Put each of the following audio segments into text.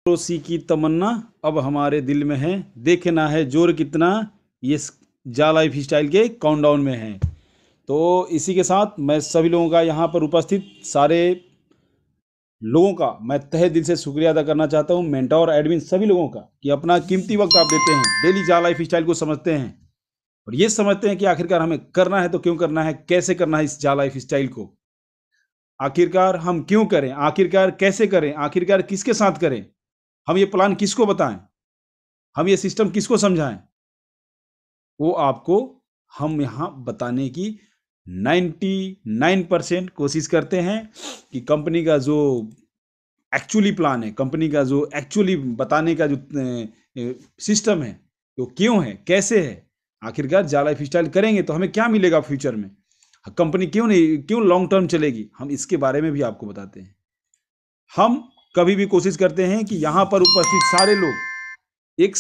पड़ोसी की तमन्ना अब हमारे दिल में है, देखना है जोर कितना ये जा लाइफ स्टाइल के काउंटडाउन में है। तो इसी के साथ मैं सभी लोगों का यहाँ पर उपस्थित सारे लोगों का मैं तहे दिल से शुक्रिया अदा करना चाहता हूँ, मेंटोर एडमिन सभी लोगों का, कि अपना कीमती वक्त आप देते हैं, डेली जा लाइफ स्टाइल को समझते हैं और ये समझते हैं कि आखिरकार हमें करना है तो क्यों करना है, कैसे करना है इस जा लाइफ स्टाइल को, आखिरकार हम क्यों करें, आखिरकार कैसे करें, आखिरकार किसके साथ करें, हम ये प्लान किसको बताएं, हम ये सिस्टम किसको समझाएं, वो आपको हम यहाँ बताने की 99% कोशिश करते हैं कि कंपनी का जो एक्चुअली प्लान है, कंपनी का जो एक्चुअली बताने का जो सिस्टम है, वो क्यों है, कैसे है, आखिरकार जा लाइफ स्टाइल करेंगे तो हमें क्या मिलेगा फ्यूचर में, कंपनी क्यों लॉन्ग टर्म चलेगी, हम इसके बारे में भी आपको बताते हैं। हम कभी भी कोशिश करते हैं कि यहाँ पर उपस्थित सारे लोग एक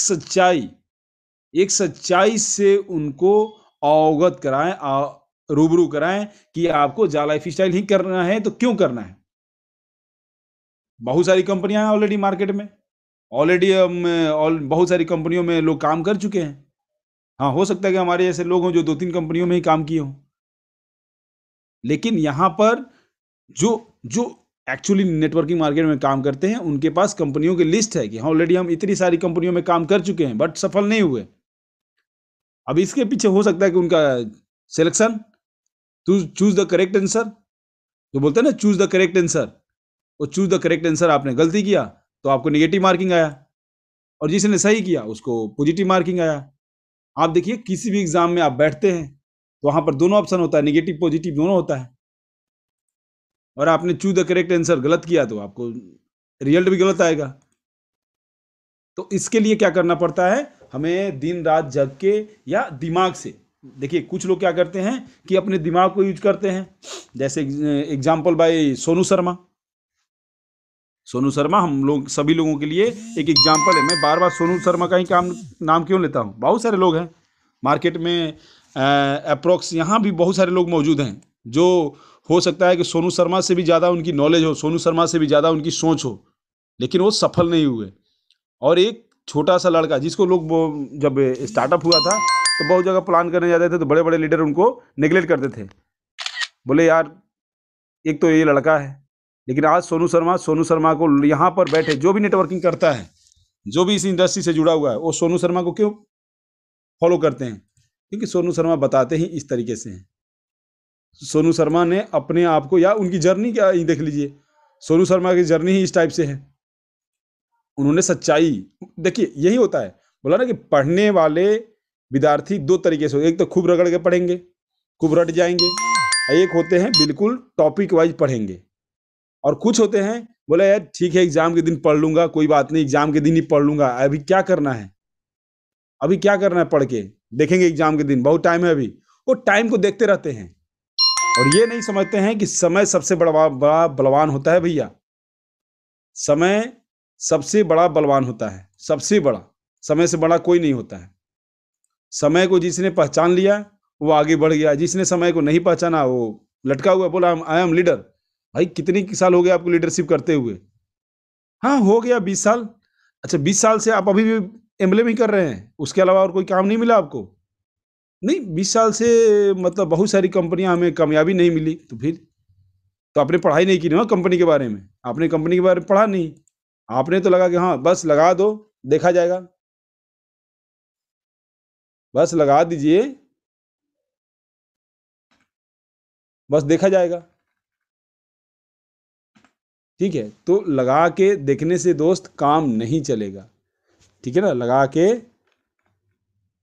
सच्चाई से उनको अवगत कराएं, रूबरू कराएं कि आपको जा लाइफ स्टाइल ही करना है तो क्यों करना है। बहुत सारी कंपनियां हैं ऑलरेडी मार्केट में, ऑलरेडी बहुत सारी कंपनियों में लोग काम कर चुके हैं। हाँ, हो सकता है कि हमारे ऐसे लोग हों जो 2-3 कंपनियों में ही काम किए हों, लेकिन यहाँ पर जो जो एक्चुअली नेटवर्किंग मार्केट में काम करते हैं उनके पास कंपनियों की लिस्ट है कि हाँ ऑलरेडी हम इतनी सारी कंपनियों में काम कर चुके हैं बट सफल नहीं हुए। अब इसके पीछे हो सकता है कि उनका selection, choose the correct answer, जो बोलते हैं ना चूज द करेक्ट आंसर, वो चूज द करेक्ट आंसर आपने गलती किया तो आपको नेगेटिव मार्किंग आया, और जिसने सही किया उसको पॉजिटिव मार्किंग आया। आप देखिए किसी भी एग्जाम में आप बैठते हैं तो वहां पर दोनों ऑप्शन होता है, नेगेटिव पॉजिटिव दोनों होता है, और आपने चूज द करेक्ट आंसर गलत किया तो आपको रिजल्ट भी गलत आएगा। तो इसके लिए क्या करना पड़ता है, हमें दिन रात जग के या दिमाग से, देखिए कुछ लोग क्या करते हैं कि अपने दिमाग को यूज करते हैं, जैसे एग्जाम्पल बाय सोनू शर्मा। सोनू शर्मा हम लोग सभी लोगों के लिए एक एग्जाम्पल है। मैं बार बार सोनू शर्मा का ही नाम क्यों लेता हूँ, बहुत सारे लोग हैं मार्केट में, अप्रोक्स यहाँ भी बहुत सारे लोग मौजूद हैं जो हो सकता है कि सोनू शर्मा से भी ज़्यादा उनकी नॉलेज हो, सोनू शर्मा से भी ज़्यादा उनकी सोच हो, लेकिन वो सफल नहीं हुए। और एक छोटा सा लड़का जिसको लोग जब स्टार्टअप हुआ था तो बहुत जगह प्लान करने जाते थे तो बड़े बड़े लीडर उनको नेग्लेक्ट करते थे, बोले यार एक तो ये लड़का है। लेकिन आज सोनू शर्मा को यहाँ पर बैठे जो भी नेटवर्किंग करता है, जो भी इस इंडस्ट्री से जुड़ा हुआ है, वो सोनू शर्मा को क्यों फॉलो करते हैं, क्योंकि सोनू शर्मा बताते ही इस तरीके से हैं। सोनू शर्मा ने अपने आप को, या उनकी जर्नी क्या ही देख लीजिए, सोनू शर्मा की जर्नी ही इस टाइप से है। उन्होंने सच्चाई, देखिए यही होता है, बोला ना कि पढ़ने वाले विद्यार्थी दो तरीके से, एक तो खूब रगड़ के पढ़ेंगे, खूब रट जाएंगे, एक होते हैं बिल्कुल टॉपिक वाइज पढ़ेंगे, और कुछ होते हैं बोले यार ठीक है एग्जाम के दिन पढ़ लूंगा, कोई बात नहीं एग्जाम के दिन ही पढ़ लूंगा, अभी क्या करना है, अभी क्या करना है, पढ़ के देखेंगे एग्जाम के दिन, बहुत टाइम है अभी, वो टाइम को देखते रहते हैं और ये नहीं समझते हैं कि समय सबसे बड़ा बड़ा बलवान होता है भैया। समय सबसे बड़ा बलवान होता है, सबसे बड़ा, समय से बड़ा कोई नहीं होता है। समय को जिसने पहचान लिया वो आगे बढ़ गया, जिसने समय को नहीं पहचाना वो लटका हुआ, बोला आई एम लीडर। भाई कितनी साल हो गए आपको लीडरशिप करते हुए? हाँ हो गया 20 साल। अच्छा 20 साल से आप अभी भी एमएलए ही कर रहे हैं, उसके अलावा और कोई काम नहीं मिला आपको? नहीं, 20 साल से मतलब बहुत सारी कंपनियां हमें कामयाबी नहीं मिली, तो फिर तो आपने पढ़ाई नहीं की ना कंपनी के बारे में, आपने कंपनी के बारे में पढ़ा नहीं, आपने तो लगा कि हाँ बस लगा दो देखा जाएगा, बस लगा दीजिए बस देखा जाएगा। ठीक है, तो लगा के देखने से दोस्त काम नहीं चलेगा, ठीक है ना, लगा के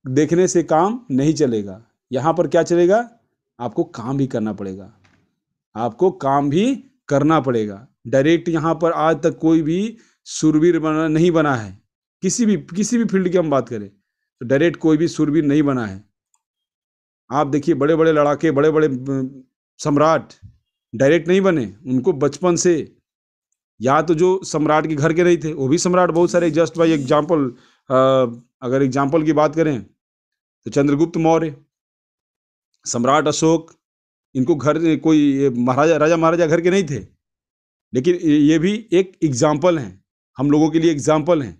देखने से काम नहीं चलेगा। यहाँ पर क्या चलेगा, आपको काम भी करना पड़ेगा, आपको काम भी करना पड़ेगा। डायरेक्ट यहाँ पर आज तक कोई भी शूरवीर नहीं बना है, किसी भी फील्ड की हम बात करें तो डायरेक्ट कोई भी शूरवीर नहीं बना है। आप देखिए बड़े बड़े लड़ाके, बड़े बड़े सम्राट डायरेक्ट नहीं बने, उनको बचपन से, या तो जो सम्राट के घर के नहीं थे वो भी सम्राट बहुत सारे, जस्ट बाई एग्जाम्पल, अगर एग्जाम्पल की बात करें तो चंद्रगुप्त मौर्य, सम्राट अशोक, इनको घर कोई राजा महाराजा घर के नहीं थे, लेकिन ये भी एक एग्जाम्पल हैं। हम लोगों के लिए एग्जाम्पल हैं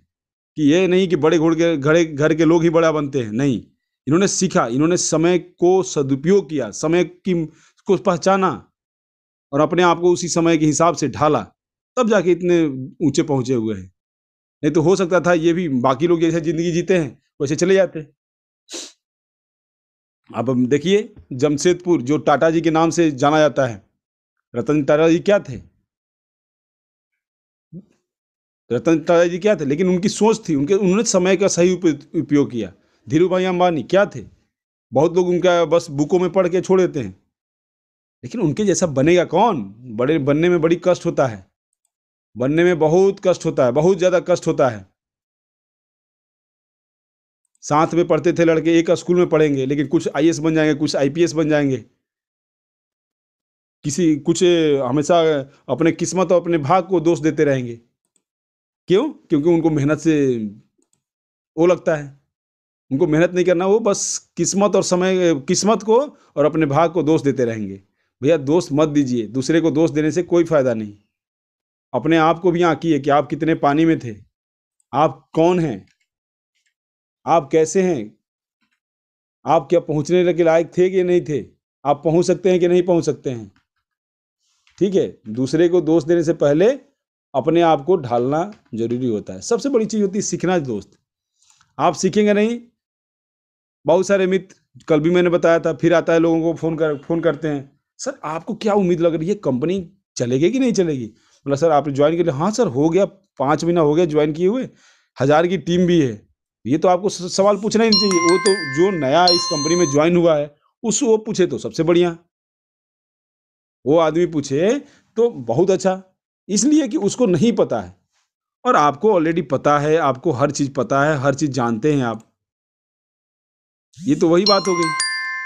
कि ये नहीं कि बड़े घर के लोग ही बड़ा बनते हैं, नहीं। इन्होंने सीखा, इन्होंने समय को सदुपयोग किया, समय को पहचाना और अपने आप को उसी समय के हिसाब से ढाला, तब जाके इतने ऊंचे पहुंचे हुए हैं। नहीं तो हो सकता था ये भी बाकी लोग जैसे जिंदगी जीते हैं वैसे चले जाते। अब हम देखिए, जमशेदपुर जो टाटा जी के नाम से जाना जाता है, रतन टाटा जी क्या थे? रतन टाटा जी क्या थे? लेकिन उनकी सोच थी, उन्होंने समय का सही उपयोग किया। धीरू भाई अंबानी क्या थे? बहुत लोग उनका बस बुकों में पढ़ के छोड़ देते हैं, लेकिन उनके जैसा बनेगा कौन? बड़े बनने में बड़ी कष्ट होता है, बनने में बहुत कष्ट होता है, बहुत ज्यादा कष्ट होता है। साथ में पढ़ते थे लड़के, एक स्कूल में पढ़ेंगे, लेकिन कुछ आईएएस बन जाएंगे, कुछ आईपीएस बन जाएंगे, कुछ हमेशा अपने किस्मत और अपने भाग को दोष देते रहेंगे। क्यों? क्योंकि उनको मेहनत से वो लगता है, उनको मेहनत नहीं करना, वो बस किस्मत को और अपने भाग को दोष देते रहेंगे। भैया दोष मत दीजिए, दूसरे को दोष देने से कोई फायदा नहीं। अपने आप को भी आंकिए कि आप कितने पानी में थे, आप कौन हैं, आप कैसे हैं, आप क्या पहुंचने के लायक थे कि नहीं थे, आप पहुंच सकते हैं कि नहीं पहुंच सकते हैं। ठीक है, दूसरे को दोष देने से पहले अपने आप को ढालना जरूरी होता है। सबसे बड़ी चीज होती है सीखना। दोस्त आप सीखेंगे नहीं, बहुत सारे मित्र, कल भी मैंने बताया था, फिर आता है लोगों को फोन करते हैं, सर आपको क्या उम्मीद लग रही है, कंपनी चलेगी कि नहीं चलेगी? बोला सर आपने ज्वाइन कर लिया? हाँ सर हो गया, 5 महीना हो गया ज्वाइन किए हुए, 1000 की टीम भी है। ये तो आपको सवाल पूछना ही नहीं चाहिए, वो तो जो नया इस कंपनी में ज्वाइन हुआ है उसको वो पूछे तो सबसे बढ़िया, वो आदमी पूछे तो बहुत अच्छा, इसलिए कि उसको नहीं पता है और आपको ऑलरेडी पता है, आपको हर चीज पता है, हर चीज जानते हैं आप। ये तो वही बात हो गई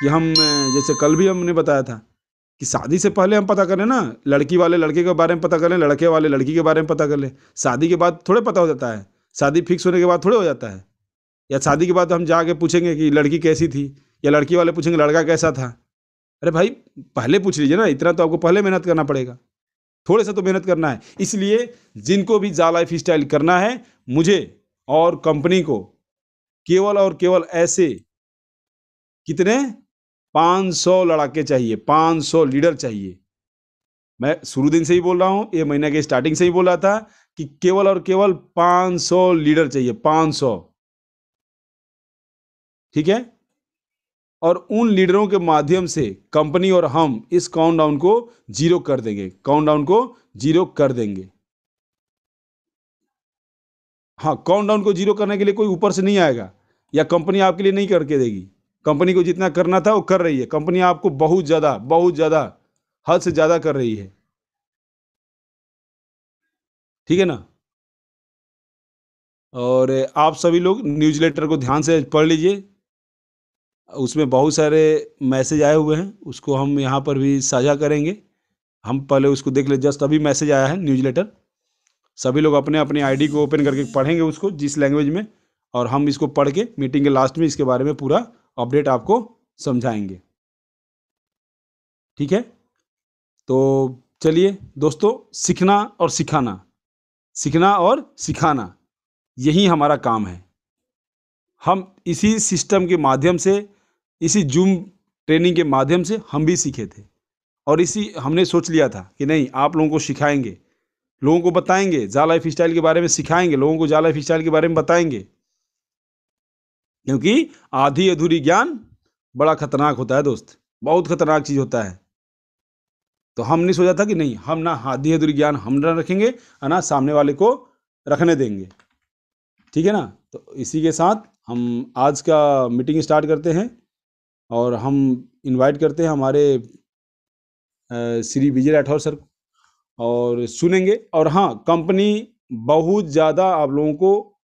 कि हम जैसे कल भी हमने बताया था कि शादी से पहले हम पता करें ना, लड़की वाले लड़के के बारे में पता कर लें, लड़के वाले लड़की के बारे में पता कर लें। शादी के बाद थोड़े पता हो जाता है, शादी फिक्स होने के बाद थोड़े हो जाता है। या शादी के बाद हम जाके पूछेंगे कि लड़की कैसी थी, या लड़की वाले पूछेंगे लड़का कैसा था। अरे भाई पहले पूछ लीजिए ना, इतना तो आपको पहले मेहनत करना पड़ेगा, थोड़े सा तो मेहनत करना है। इसलिए जिनको भी जा लाइफ स्टाइल करना है, मुझे और कंपनी को केवल और केवल ऐसे कितने 500 लड़ाके चाहिए, 500 लीडर चाहिए। मैं शुरू दिन से ही बोल रहा हूं, ये महीने के स्टार्टिंग से ही बोल रहा था कि केवल और केवल 500 लीडर चाहिए, 500। ठीक है, और उन लीडरों के माध्यम से कंपनी और हम इस काउंटडाउन को जीरो कर देंगे, काउंटडाउन को जीरो कर देंगे। हाँ, काउंटडाउन को जीरो करने के लिए कोई ऊपर से नहीं आएगा, या कंपनी आपके लिए नहीं करके देगी। कंपनी को जितना करना था वो कर रही है, कंपनी आपको बहुत ज्यादा हद से ज्यादा कर रही है। ठीक है ना? और आप सभी लोग न्यूज़लेटर को ध्यान से पढ़ लीजिए, उसमें बहुत सारे मैसेज आए हुए हैं, उसको हम यहाँ पर भी साझा करेंगे। हम पहले उसको देख ले, जस्ट अभी मैसेज आया है न्यूज़लेटर। सभी लोग अपने अपने आईडी को ओपन करके पढ़ेंगे उसको, जिस लैंग्वेज में, और हम इसको पढ़ के मीटिंग के लास्ट में इसके बारे में पूरा अपडेट आपको समझाएंगे। ठीक है, तो चलिए दोस्तों, सीखना और सिखाना, सीखना और सिखाना, यही हमारा काम है। हम इसी सिस्टम के माध्यम से, इसी जूम ट्रेनिंग के माध्यम से हम भी सीखे थे, और इसी हमने सोच लिया था कि नहीं, आप लोगों को सिखाएंगे, लोगों को बताएंगे, जा लाइफ स्टाइल के बारे में सिखाएंगे, लोगों को जा लाइफ स्टाइल के बारे में बताएंगे। क्योंकि आधी अधूरी ज्ञान बड़ा खतरनाक होता है दोस्त, बहुत खतरनाक चीज होता है। तो हमने सोचा था कि नहीं, हम ना आधी अधूरी ज्ञान हम ना रखेंगे और ना सामने वाले को रखने देंगे। ठीक है ना? तो इसी के साथ हम आज का मीटिंग स्टार्ट करते हैं, और हम इनवाइट करते हैं हमारे श्री विजय राठौर सर को, और सुनेंगे। और हाँ, कंपनी बहुत ज़्यादा आप लोगों को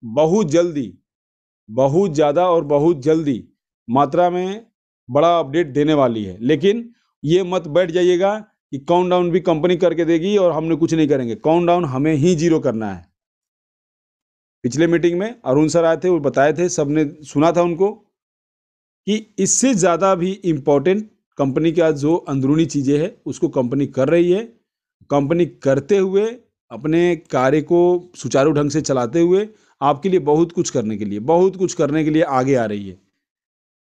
बहुत ज़्यादा और बहुत जल्दी मात्रा में बड़ा अपडेट देने वाली है। लेकिन ये मत बैठ जाइएगा कि काउंटडाउन भी कंपनी करके देगी और हमने कुछ नहीं करेंगे। काउंटडाउन हमें ही जीरो करना है। पिछले मीटिंग में अरुण सर आए थे, वो बताए थे, सबने सुना था उनको, कि इससे ज़्यादा भी इम्पोर्टेंट कंपनी का जो अंदरूनी चीज़ें हैं उसको कंपनी कर रही है। कंपनी करते हुए अपने कार्य को सुचारू ढंग से चलाते हुए आपके लिए बहुत कुछ करने के लिए आगे आ रही है।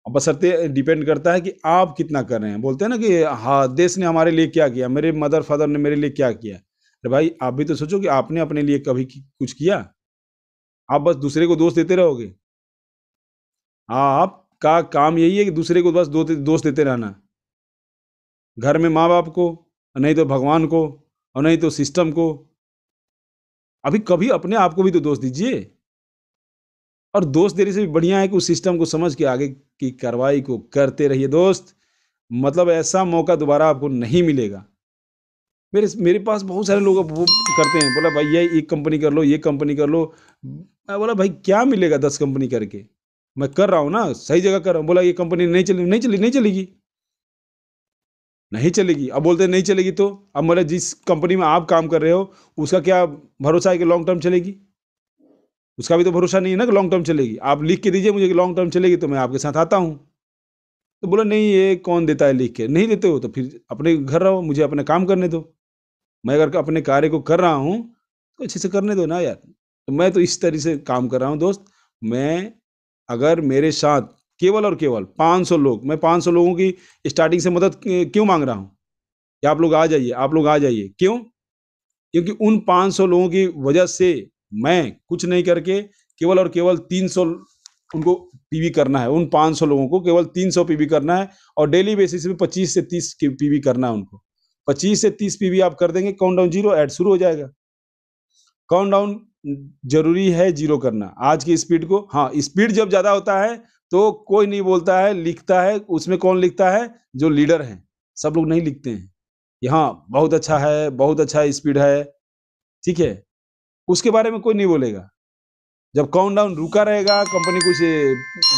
अब बशर्ते डिपेंड करता है कि आप कितना कर रहे हैं। बोलते हैं ना कि हाँ, देश ने हमारे लिए क्या किया, मेरे मदर फादर ने मेरे लिए क्या किया। अरे भाई, आप भी तो सोचो कि आपने अपने लिए कभी कुछ किया? आप बस दूसरे को दोष देते रहोगे। हाँ, आपका काम यही है कि दूसरे को बस दोष देते रहना। घर में माँ बाप को, नहीं तो भगवान को, और नहीं तो सिस्टम को। अभी कभी अपने आप को भी तो दोष दीजिए। और दोस्त देने से भी बढ़िया है कि उस सिस्टम को समझ के आगे की कार्रवाई को करते रहिए दोस्त। मतलब ऐसा मौका दोबारा आपको नहीं मिलेगा। मेरे मेरे पास बहुत सारे लोग अब वो करते हैं, बोला भाई ये कंपनी कर लो, ये कंपनी कर लो। मैं बोला भाई क्या मिलेगा 10 कंपनी करके? मैं कर रहा हूँ ना, सही जगह कर रहा हूँ। बोला ये कंपनी नहीं चलेगी। नहीं चलेगी। अब बोलते हैं नहीं चलेगी तो अब मतलब जिस कंपनी में आप काम कर रहे हो उसका क्या भरोसा है कि लॉन्ग टर्म चलेगी? उसका भी तो भरोसा नहीं है ना कि लॉन्ग टर्म चलेगी। आप लिख के दीजिए मुझे कि लॉन्ग टर्म चलेगी तो मैं आपके साथ आता हूँ। तो बोला नहीं, ये कौन देता है लिख के? नहीं देते हो तो फिर अपने घर रहो, मुझे अपना काम करने दो। मैं अगर अपने कार्य को कर रहा हूँ तो अच्छे से करने दो ना यार। तो मैं तो इस तरह से काम कर रहा हूँ दोस्त। मैं अगर मेरे साथ केवल और केवल 500 लोग, मैं 500 लोगों की स्टार्टिंग से मदद क्यों मांग रहा हूँ कि आप लोग आ जाइए, आप लोग आ जाइए। क्यों? क्योंकि उन 500 लोगों की वजह से मैं कुछ नहीं करके केवल और केवल 300 उनको पीवी करना है। उन 500 लोगों को केवल 300 पीवी करना है और डेली बेसिस पे 25 से 30 पीवी करना है उनको। 25 से 30 पीवी आप कर देंगे, काउंटडाउन जीरो ऐड शुरू हो जाएगा। काउंटडाउन जरूरी है जीरो करना आज की स्पीड को। हाँ, स्पीड जब ज्यादा होता है तो कोई नहीं बोलता है, लिखता है। उसमें कौन लिखता है? जो लीडर है। सब लोग नहीं लिखते हैं। यहाँ बहुत अच्छा स्पीड है, ठीक है? उसके बारे में कोई नहीं बोलेगा। जब काउंटडाउन रुका रहेगा, कंपनी कुछ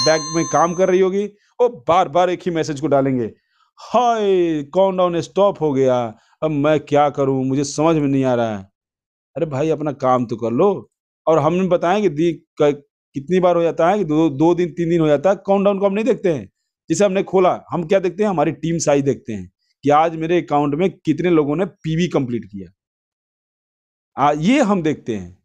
बैक में काम कर रही होगी, वो बार-बार एक ही मैसेज को डालेंगे, हाय! काउंटडाउन स्टॉप हो गया, अब मैं क्या करूँ? मुझे समझ में नहीं आ रहा है। अरे भाई, अपना काम तो कर लो। और हमने बताया कि दी क कितनी बार हो जाता है कि 2 दिन 3 दिन हो जाता है, काउंटडाउन को हम नहीं देखते हैं। जैसे हमने खोला, हम क्या देखते हैं? हमारी टीम साइज़ देखते हैं कि आज मेरे अकाउंट में कितने लोगों ने पीवी कंप्लीट किया। ये हम देखते हैं।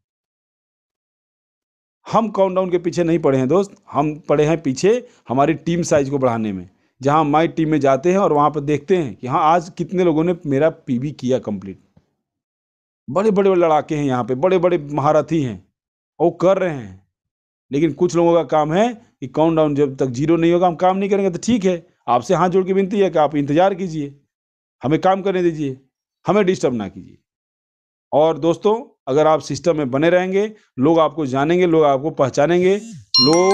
हम काउंटडाउन के पीछे नहीं पड़े हैं दोस्त, हम पड़े हैं पीछे हमारी टीम साइज़ को बढ़ाने में। जहाँ हमारी टीम में जाते हैं और वहाँ पे देखते हैं कि हाँ, आज कितने लोगों ने मेरा पीवी किया कंप्लीट। बड़े-बड़े लड़ाके हैं यहाँ पे, बड़े-बड़े महारथी हैं, वो कर रहे हैं। लेकिन कुछ लोगों का काम है कि काउंटडाउन जब तक ज़ीरो नहीं होगा हम काम नहीं करेंगे। तो ठीक है, आपसे हाथ जोड़ के विनती है कि आप इंतज़ार कीजिए, हमें काम करने दीजिए, हमें डिस्टर्ब ना कीजिए। और दोस्तों, अगर आप सिस्टम में बने रहेंगे, लोग आपको जानेंगे, लोग आपको पहचानेंगे, लोग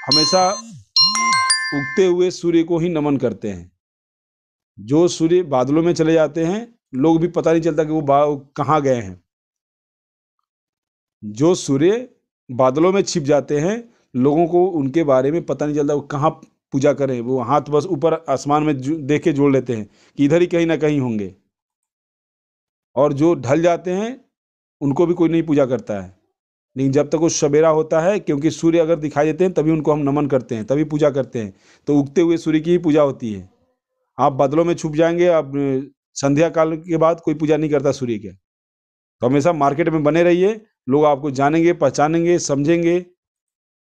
हमेशा उगते हुए सूर्य को ही नमन करते हैं। जो सूर्य बादलों में चले जाते हैं, लोग भी पता नहीं चलता कि वो कहाँ गए हैं। जो सूर्य बादलों में छिप जाते हैं, लोगों को उनके बारे में पता नहीं चलता वो कहाँ पूजा करें। वो हाथ बस ऊपर आसमान में देख के जोड़ लेते हैं कि इधर ही कहीं ना कहीं होंगे। और जो ढल जाते हैं उनको भी कोई नहीं पूजा करता है। लेकिन जब तक वो सवेरा होता है, क्योंकि सूर्य अगर दिखाई देते हैं तभी उनको हम नमन करते हैं, तभी पूजा करते हैं। तो उगते हुए सूर्य की ही पूजा होती है। आप बादलों में छुप जाएंगे, अब संध्या काल के बाद कोई पूजा नहीं करता सूर्य के। तो हमेशा मार्केट में बने रहिए, लोग आपको जानेंगे, पहचानेंगे, समझेंगे।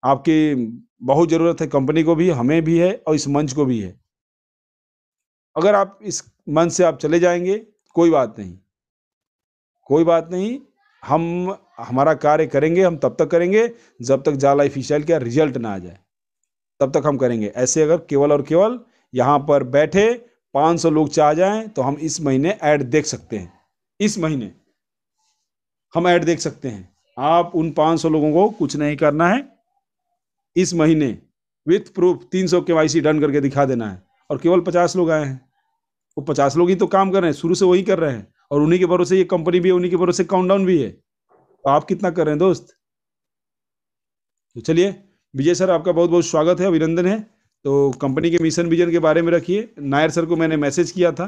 आपकी बहुत ज़रूरत है कंपनी को भी, हमें भी है और इस मंच को भी है। अगर आप इस मंच से आप चले जाएँगे, कोई बात नहीं, कोई बात नहीं। हम हमारा कार्य करेंगे, हम तब तक करेंगे जब तक जाला ऑफिशियल का रिज़ल्ट ना आ जाए, तब तक हम करेंगे। ऐसे अगर केवल और केवल यहाँ पर बैठे 500 लोग चाह जाएँ, तो हम इस महीने ऐड देख सकते हैं। इस महीने हम ऐड देख सकते हैं। आप उन 500 लोगों को कुछ नहीं करना है। इस महीने विथ प्रूफ 300 केवाईसी डन करके दिखा देना है। और केवल 50 लोग आए हैं। वो 50 लोग ही तो काम कर रहे हैं, शुरू से वही कर रहे हैं। और उन्हीं के भरोसे ये कंपनी भी है, उन्हीं के भरोसे काउंटडाउन भी है। तो आप कितना कर रहे हैं दोस्त? तो चलिए, विजय सर आपका बहुत बहुत स्वागत है, अभिनंदन है। तो कंपनी के मिशन विजन के बारे में रखिए। नायर सर को मैंने मैसेज किया था